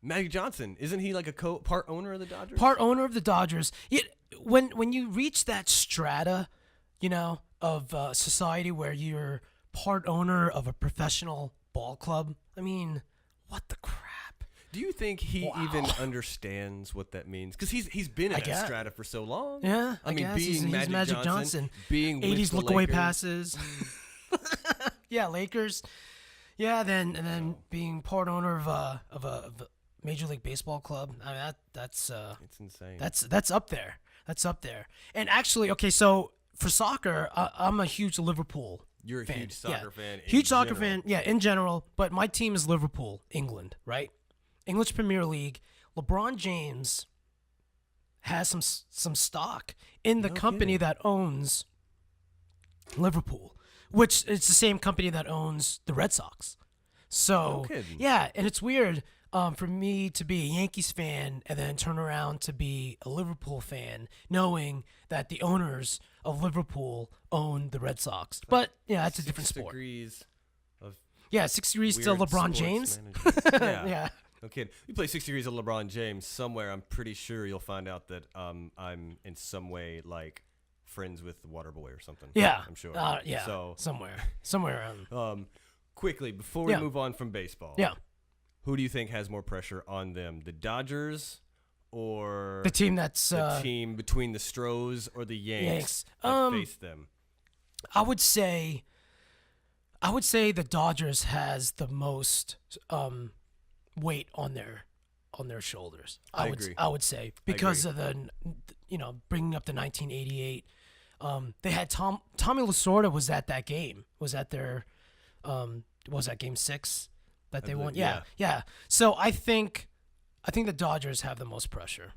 Magic Johnson, isn't he like a part owner of the Dodgers? Part owner of the Dodgers. When you reach that strata, of society where you're part owner of a professional ball club, I mean, what the crap? Do you think he even understands what that means? Because he's been in that strata for so long. Yeah, I mean, guess. being he's Magic Johnson, being 80s with the look-away Lakers. passes. Yeah, Lakers. Yeah, and then being part owner of a Major League Baseball club. I mean, that's it's insane. That's up there. That's up there. And actually, okay, so for soccer, I'm a huge Liverpool. You're a fan. huge soccer fan. Huge soccer fan. Yeah, in general. But my team is Liverpool, England, right? English Premier League. LeBron James has some stock in the company that owns Liverpool, which is the same company that owns the Red Sox. So yeah, and it's weird for me to be a Yankees fan and then turn around to be a Liverpool fan, knowing that the owners of Liverpool own the Red Sox. But yeah, that's a different sport. 6 degrees of 6 degrees to LeBron James. Yeah. No kidding. You play 6 degrees of LeBron James somewhere. I'm pretty sure you'll find out that I'm in some way like friends with the Waterboy or something. Yeah, I'm sure. Yeah. So somewhere around. Quickly before we move on from baseball. Yeah. Who do you think has more pressure on them, the Dodgers or the team that's the team between the Stros or the Yanks that face them? I would say the Dodgers has the most weight on their shoulders. I would say because of the bringing up the 1988. They had Tommy Lasorda was at that game. Was at their was that game 6 that they won? Yeah. So I think the Dodgers have the most pressure.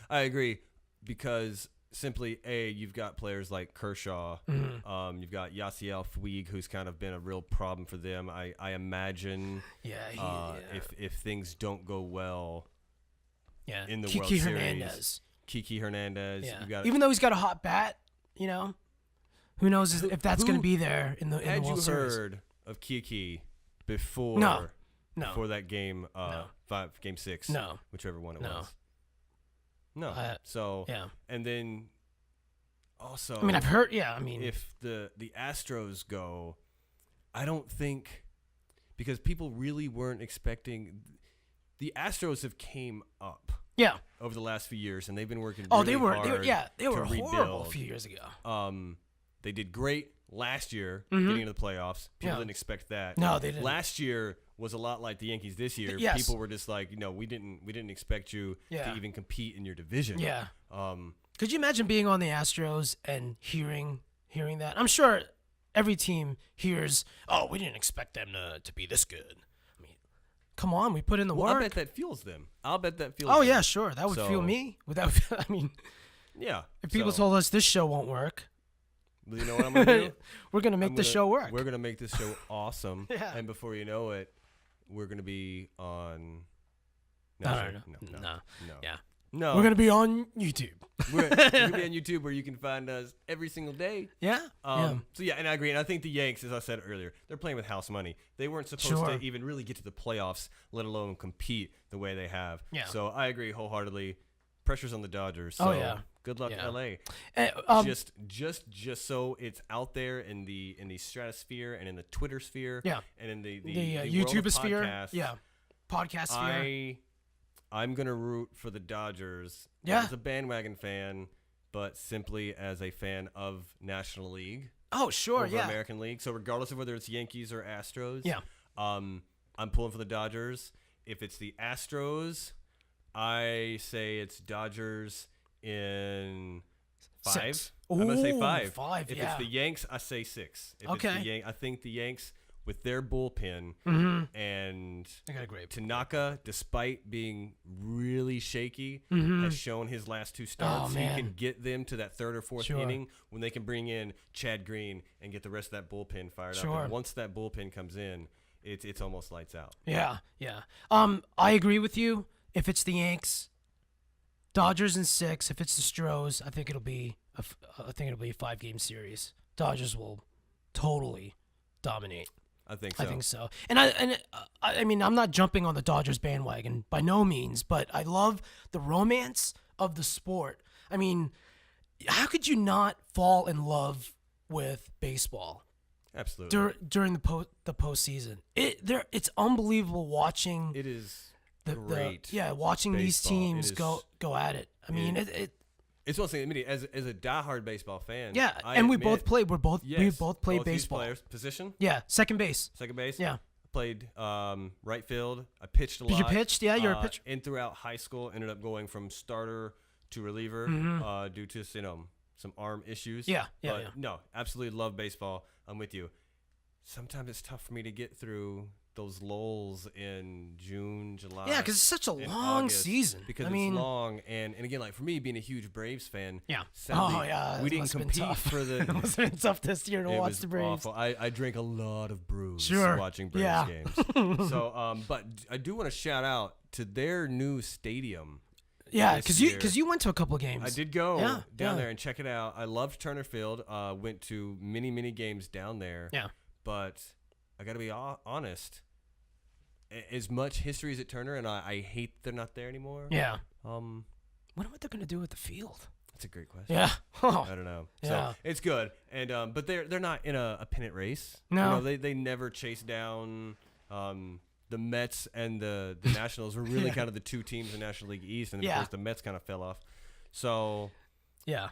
I agree because simply you've got players like Kershaw. Mm-hmm. You've got Yasiel Puig, who's kind of been a real problem for them. I imagine. If things don't go well. Yeah. In the Kiki World Hernandez. Series. Kiki Hernandez. Yeah. Even though he's got a hot bat, who knows if that's going to be there in the World Series. Had you heard of Kiki before? No. Before that game, game 6. No. Whichever one it was. No. And then also, I mean, I've heard. Yeah, I mean, if the Astros go, I don't think because people really weren't expecting. The Astros have came up. Yeah. Over the last few years, and they've been working. They were horrible rebuild. a few years ago. They did great last year, getting into the playoffs. People didn't expect that. No, they didn't. Last year was a lot like the Yankees this year. Yes. People were just like, we didn't expect you to even compete in your division. Yeah. Could you imagine being on the Astros and hearing that? I'm sure every team hears, we didn't expect them to be this good. I mean, come on, we put in the work. I bet that fuels them. Oh, yeah, sure. That would fuel me. I mean, yeah. If people told us this show won't work. Well, you know what I'm going to do? We're going to make this show work. We're going to make this show awesome. Yeah. And before you know it, we're going to be on... No. Yeah. No. We're going to be on YouTube. We're going to be on YouTube where you can find us every single day. Yeah. So, yeah, and I agree. And I think the Yanks, as I said earlier, they're playing with house money. They weren't supposed to even really get to the playoffs, let alone compete the way they have. Yeah. So I agree wholeheartedly. Pressure's on the Dodgers. So good luck, LA. Just so it's out there in the stratosphere and in the Twitter sphere. Yeah. And in the YouTube world sphere. Podcasts, Yeah. Podcast sphere. I'm gonna root for the Dodgers. Yeah. As a bandwagon fan, but simply as a fan of National League. Oh, sure. Over American League. So regardless of whether it's Yankees or Astros. Yeah. I'm pulling for the Dodgers. If it's the Astros, I say it's Dodgers in 5. 6. I'm going to say 5. 5, If it's the Yanks, I say 6. If okay. It's the I think the Yanks, with their bullpen and they got a great Tanaka, despite being really shaky, has shown his last 2 starts. He can get them to that 3rd or 4th inning when they can bring in Chad Green and get the rest of that bullpen fired up. And once that bullpen comes in, it's almost lights out. Yeah. I agree with you. If it's the Yanks, Dodgers in 6. If it's the Stros, I think it'll be a 5-game series. Dodgers will totally dominate. I think so. I think so. And I mean, I'm not jumping on the Dodgers bandwagon by no means, but I love the romance of the sport. I mean, how could you not fall in love with baseball? Absolutely. During the postseason, it's unbelievable watching. It is great. Watching baseball. These teams go at it. I mean, it's one thing. I mean, as a diehard baseball fan. Yeah, and we both played. We both played baseball. Players, position. Yeah, second base. Second base. Yeah. I played right field. I pitched a lot. You pitched? Yeah, you're a pitcher. And throughout high school, ended up going from starter to reliever due to some arm issues. Yeah. No, absolutely love baseball. I'm with you. Sometimes it's tough for me to get through those lulls in June, July. Yeah, because it's such a long season. Because it's long, and again, like for me being a huge Braves fan. Yeah. Sadly, we didn't compete for the. It must have been tough this year to watch the Braves. Awful. I drank a lot of brews watching Braves games. So, but I do want to shout out to their new stadium. Yeah, because you went to a couple of games. I did go down there and check it out. I loved Turner Field. Went to many games down there. Yeah. But I got to be honest. As much history as at Turner, and I hate they're not there anymore. Yeah. Wonder what they're gonna do with the field. That's a great question. Yeah. I don't know. Yeah. So it's good, and but they're not in a pennant race. No. You know, they never chase down the Mets and the Nationals were really kind of the two teams in the National League East, and of course the Mets kind of fell off. So yeah,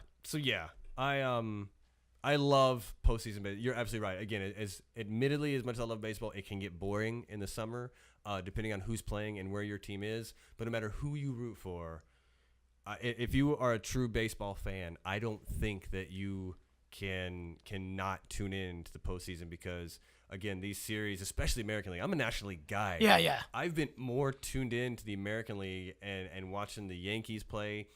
I love postseason baseball. You're absolutely right. Again, admittedly, as much as I love baseball, it can get boring in the summer, depending on who's playing and where your team is. But no matter who you root for, if you are a true baseball fan, I don't think that you cannot tune in to the postseason because, again, these series, especially American League, I'm a National League guy. Yeah. I've been more tuned in to the American League and watching the Yankees play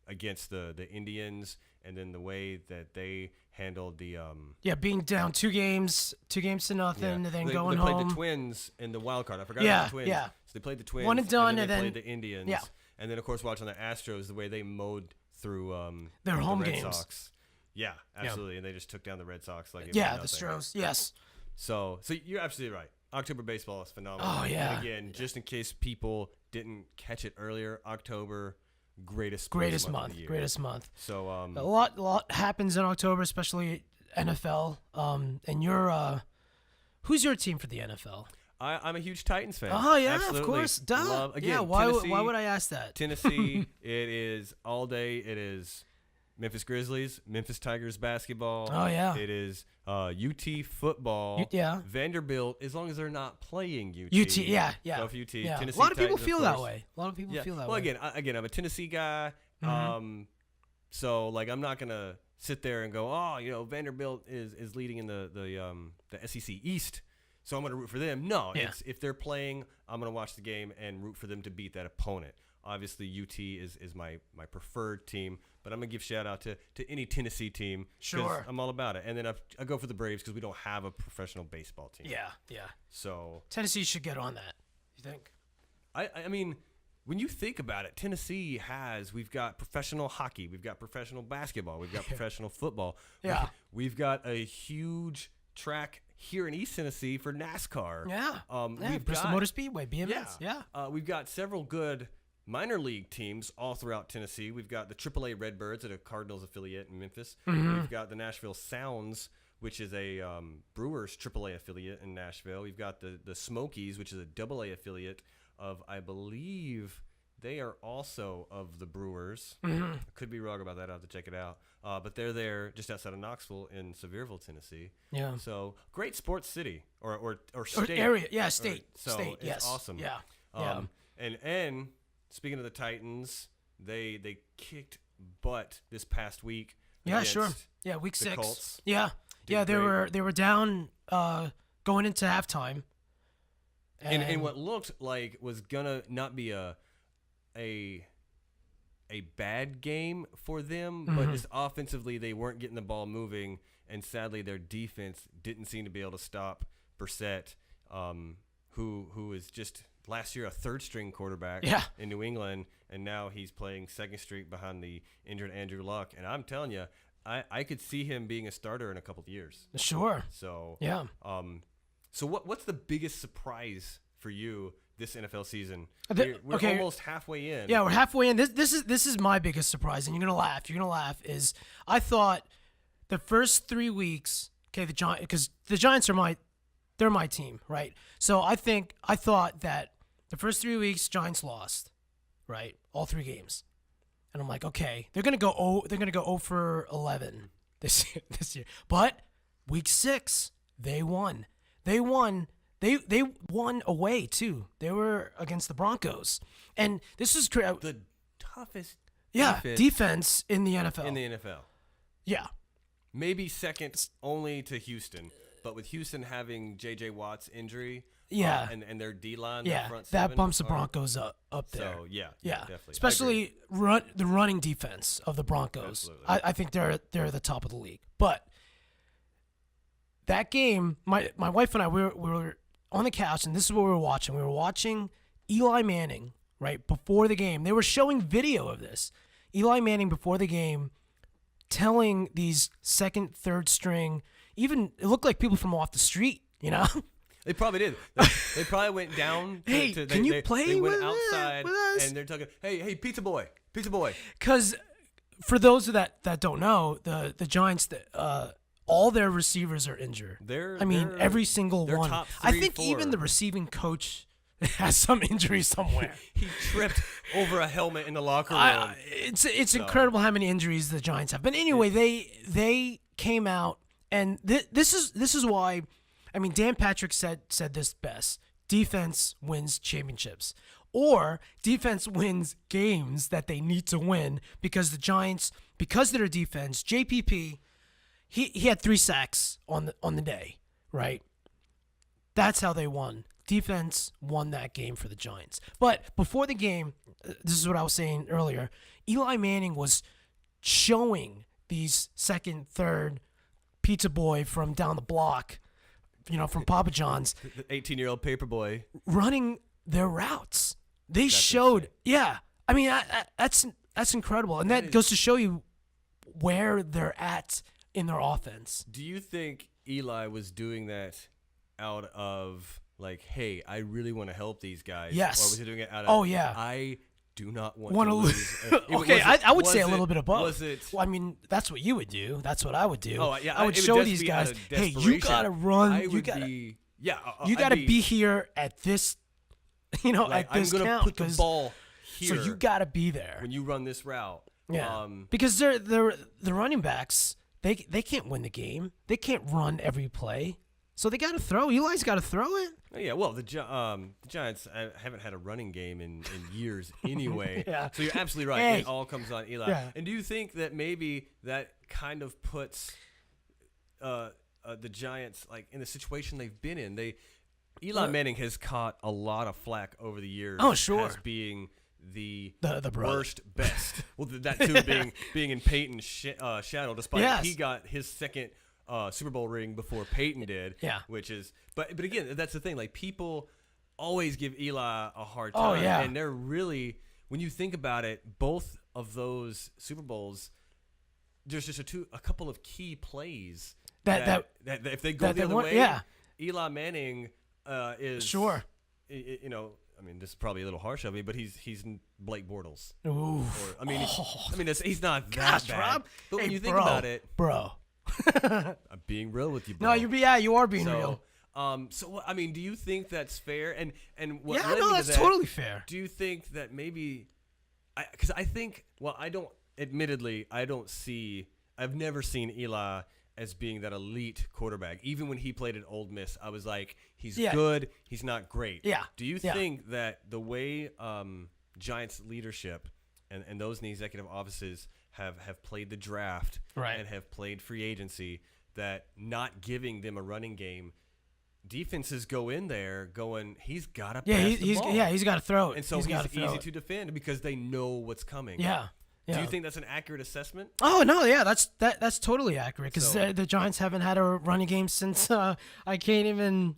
against the Indians, and then the way that they handled the being down two games to nothing, and then going home. They home. played the Twins in the wild card. I forgot about the Twins. Yeah. So they played the Twins. One and done, and then they played the Indians. Yeah. And then of course watching the Astros, the way they mowed through their home Red games. Sox. Yeah, absolutely. And they just took down the Red Sox like the Astros. Yes. So you're absolutely right. October baseball is phenomenal. Oh yeah. And again, just in case people didn't catch it earlier, October. Greatest month. So a lot happens in October, especially NFL. And you're who's your team for the NFL? I'm a huge Titans fan. Oh yeah, absolutely. of course. Duh. Again, why would I ask that? Tennessee, it is all day. It is Memphis Grizzlies, Memphis Tigers basketball. Oh yeah. It is UT football. Vanderbilt, as long as they're not playing UT. UT, yeah. Go for UT. Yeah. Tennessee a lot of people Titans, feel of that course. way. A lot of people feel that well, way. Well, again, I'm a Tennessee guy. So like I'm not gonna sit there and go, Vanderbilt is leading in the SEC East, so I'm gonna root for them. No, it's if they're playing, I'm gonna watch the game and root for them to beat that opponent. Obviously, UT is my preferred team, but I'm going to give shout out to any Tennessee team. Sure. I'm all about it. And then I go for the Braves because we don't have a professional baseball team. Yeah. So Tennessee should get on that, you think? I mean, when you think about it, we've got professional hockey, we've got professional basketball, we've got professional football. Yeah. We've got a huge track here in East Tennessee for NASCAR. Yeah. Bristol Motor Speedway, BMX. Yeah. We've got several good minor league teams all throughout Tennessee. We've got the AAA Redbirds at a Cardinals affiliate in Memphis. Mm-hmm. We've got the Nashville Sounds, which is a Brewers AAA affiliate in Nashville. We've got the Smokies, which is a AA affiliate of, I believe, they are also of the Brewers. Mm-hmm. I could be wrong about that. I'll have to check it out. But they're there just outside of Knoxville in Sevierville, Tennessee. Yeah. So great sports city or state. Or area. Yeah, state. State, yes. It's awesome. Yeah. And speaking of the Titans, they kicked butt this past week. Yeah, sure. Yeah, week the 6. Colts. Yeah. They were down going into halftime. And what looked like was gonna not be a bad game for them, but just offensively they weren't getting the ball moving, and sadly their defense didn't seem to be able to stop Brissett, who is just last year a third-string quarterback in New England, and now he's playing second string behind the injured Andrew Luck. And I'm telling you, I could see him being a starter in a couple of years. Sure. So yeah. So what's the biggest surprise for you this NFL season? We're okay. almost halfway in. Yeah, we're halfway in. This is my biggest surprise, and you're gonna laugh. You're gonna laugh. Is I thought the first 3 weeks, okay, because the Giants are they're my team, right? So I thought that the first 3 weeks Giants lost, right, all 3 games, and I'm like, okay, they're gonna go 0 for 11 this year, but week 6 they won. They won away too. They were against the Broncos, and this is the toughest defense in the NFL. In the NFL, yeah, maybe second only to Houston, but with Houston having J.J. Watt's injury, and their D line, yeah, front that bumps the Broncos up there. So yeah, definitely, especially the running defense of the Broncos. I think they're the top of the league, but. That game, my wife and I, we were on the couch, and this is what we were watching. We were watching Eli Manning, right, before the game. They were showing video of this. Eli Manning before the game telling these second, third string, even it looked like people from off the street, you know? They probably did. They probably went down. Can you play They went with outside, us? and they're talking, hey, pizza boy. Because for those that don't know, the Giants, all their receivers are injured. Every single one. Top 3, I think 4. even the receiving coach has some injury somewhere. He tripped over a helmet in the locker room. It's incredible how many injuries the Giants have. But anyway, they came out, and this is why. I mean, Dan Patrick said this best: defense wins championships, or defense wins games that they need to win because the Giants, because of their defense, JPP. He had 3 sacks on the day, right? That's how they won. Defense won that game for the Giants. But before the game, this is what I was saying earlier, Eli Manning was showing these second, third pizza boy from down the block, from Papa John's. The 18-year-old paper boy. Running their routes. They showed, yeah. I mean, that's incredible. And that goes to show you where they're at in their offense. Do you think Eli was doing that out of like, hey, I really want to help these guys? Yes. Or was he doing it out of, I do not want to lose? Okay, I would say a little bit of both. Was it? Well, I mean, that's what you would do. That's what I would do. Oh, yeah, I would show these guys, hey, you got to run. You got to be here at this, at this I'm gonna count. put the ball here. So you got to be there. When you run this route. Yeah. Because they're the running backs, they can't win the game. They can't run every play. So they got to throw. Eli's got to throw it. Yeah, well, the Giants haven't had a running game in years anyway. Yeah. So you're absolutely right. Hey. It all comes on Eli. Yeah. And do you think that maybe that kind of puts the Giants like in the situation they've been in? Eli Manning has caught a lot of flack over the years. Oh, sure. As being the worst, best. Well, that too being in Peyton's shadow, despite he got his second Super Bowl ring before Peyton did. Yeah. Which is, but again, that's the thing. Like people always give Eli a hard time. Oh, yeah. And they're really, when you think about it, both of those Super Bowls, there's just a couple of key plays that if they go the other way, Eli Manning is sure. I mean, this is probably a little harsh of me, but he's Blake Bortles. Ooh. He's not that bad. Rob. But when you think bro, about it, bro. I'm being real with you, bro. No, you are being real. So I mean, do you think that's fair? And what yeah, led no, me that's to that, totally fair. Do you think that maybe, because I think, well, I don't. Admittedly, I've never seen Eli as being that elite quarterback. Even when he played at Ole Miss, I was like, he's good, he's not great. Yeah. Do you think that the way Giants leadership and those in the executive offices have played the draft and have played free agency, that not giving them a running game, defenses go in there going, he's got to pass the ball. Yeah, he's got to throw it. And so he's easy to defend because they know what's coming. Yeah. Do you think that's an accurate assessment? Oh no, yeah, that's totally accurate because the Giants haven't had a running game since I can't even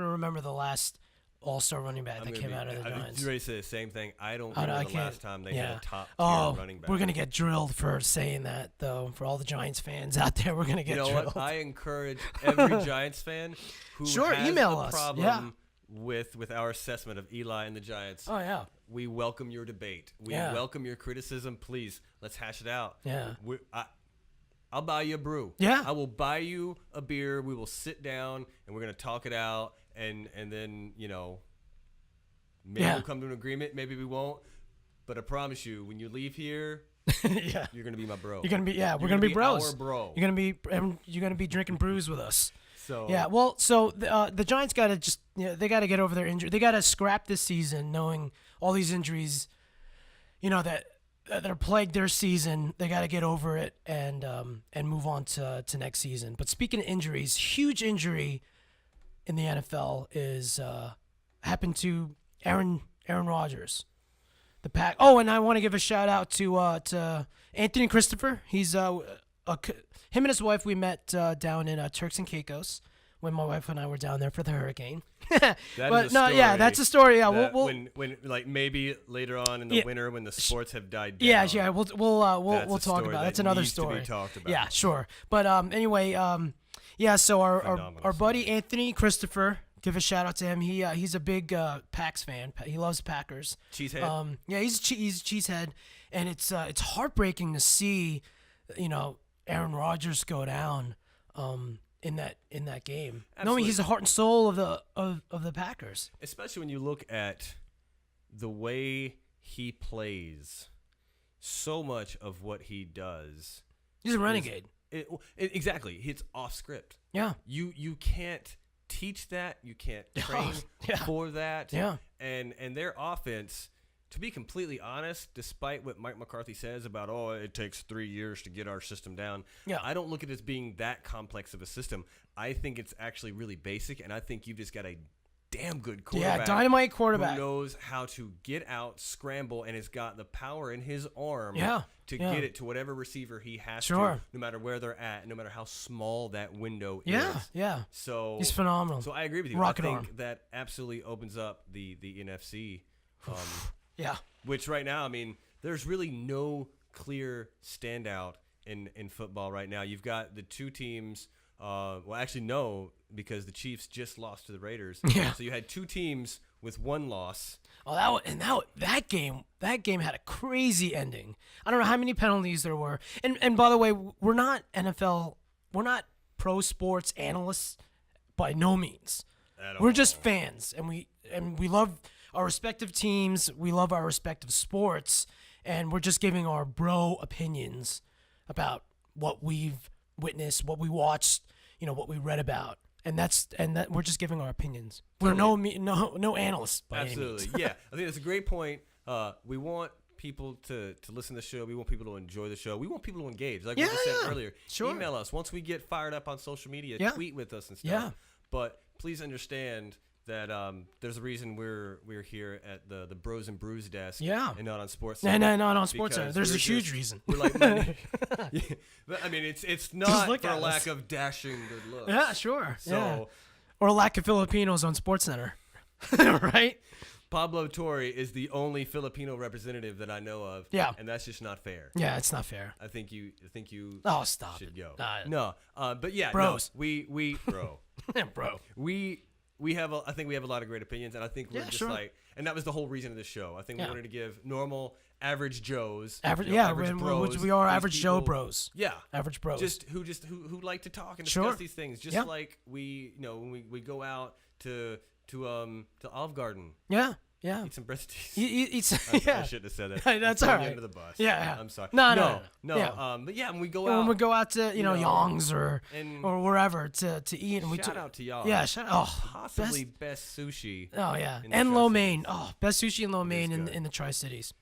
remember the last all-star running back that came out of the Giants. You ready to say the same thing? I don't remember the last time they had a top-tier running back. We're going to get drilled for saying that, though. For all the Giants fans out there, we're going to get drilled. What? I encourage every Giants fan who has email a us. problem with our assessment of Eli and the Giants. Oh, yeah. We welcome your debate. We welcome your criticism. Please, let's hash it out. Yeah. I'll buy you a brew. Yeah. I will buy you a beer. We will sit down, and we're going to talk it out, and then, maybe we'll come to an agreement. Maybe we won't. But I promise you, when you leave here, you're going to be my bro. You're going to be, we're going to be bros. Our bro. You're going to be drinking brews with us. So the Giants got to just they got to get over their injury. They got to scrap this season, knowing all these injuries, that are plagued their season. They got to get over it and move on to next season. But speaking of injuries, huge injury in the NFL is happened to Aaron Rodgers. The Pack. Oh, and I want to give a shout out to Anthony Christopher. He's him and his wife, we met down in Turks and Caicos when my wife and I were down there for the hurricane. That's a story. Yeah, we'll when like maybe later on in the winter when the sports have died down. Yeah, we'll talk about it. That's another story. To be talked about. Yeah, sure. But anyway, so our buddy Anthony Christopher, give a shout out to him. He's a big Pacs fan. He loves Packers. Cheesehead. He's a cheesehead, and it's heartbreaking to see, Aaron Rodgers go down in that game. Absolutely. Knowing he's the heart and soul of the Packers. Especially when you look at the way he plays, so much of what he does. He's a renegade. Exactly. It's off script. Yeah. You can't teach that. You can't train for that. Yeah. And their offense, to be completely honest, despite what Mike McCarthy says about, it takes 3 years to get our system down, I don't look at it as being that complex of a system. I think it's actually really basic, and I think you've just got a damn good quarterback. Yeah, dynamite quarterback. Who knows how to get out, scramble, and has got the power in his arm to get it to whatever receiver he has to, no matter where they're at, no matter how small that window is. Yeah. So he's phenomenal. So I agree with you. Rocket I think arm. that absolutely opens up the NFC. Which right now, there's really no clear standout in football right now. You've got the two teams. No, because the Chiefs just lost to the Raiders. Yeah. So you had two teams with one loss. Oh, that game had a crazy ending. I don't know how many penalties there were. And by the way, we're not NFL. We're not pro sports analysts by no means. We're just fans, and we love our respective teams. We love our respective sports, and we're just giving our bro opinions about what we've witnessed, what we watched, what we read about. And that we're just giving our opinions. We're no analysts by any means. Absolutely. Yeah. I think that's a great point. We want people to listen to the show. We want people to enjoy the show. We want people to engage. Like we said earlier. Sure. Email us. Once we get fired up on social media, tweet with us and stuff. Yeah. But please understand that there's a reason we're here at the Bros and Brews desk and not on Sports Center. No, not on Sports Center. There's a huge reason. We're like Monday. It's not for a lack of dashing good looks. Yeah, sure. So, or a lack of Filipinos on Sports Center. Right? Pablo Torre is the only Filipino representative that I know of. Yeah. And that's just not fair. Yeah, it's not fair. I think you Oh, stop should it. go. No. But yeah, Bros. No, we bro. Bro. I think we have a lot of great opinions, and I think we're just and that was the whole reason of this show. I think we wanted to give normal, average Joes, average bros, which we are average Joe bros. Yeah, average bros, who like to talk and discuss these things, just like we, when we go out to Olive Garden. Yeah. Eat some breadsticks. I shouldn't have said that. That's all right. Under the bus. Yeah. I'm sorry. No. Yeah. But yeah, when we go out. When we go out to Yong's or wherever to eat, and shout out to y'all. Yeah. Possibly best sushi. Oh yeah. And lo mein. Oh, best sushi and lo mein in the Tri-Cities.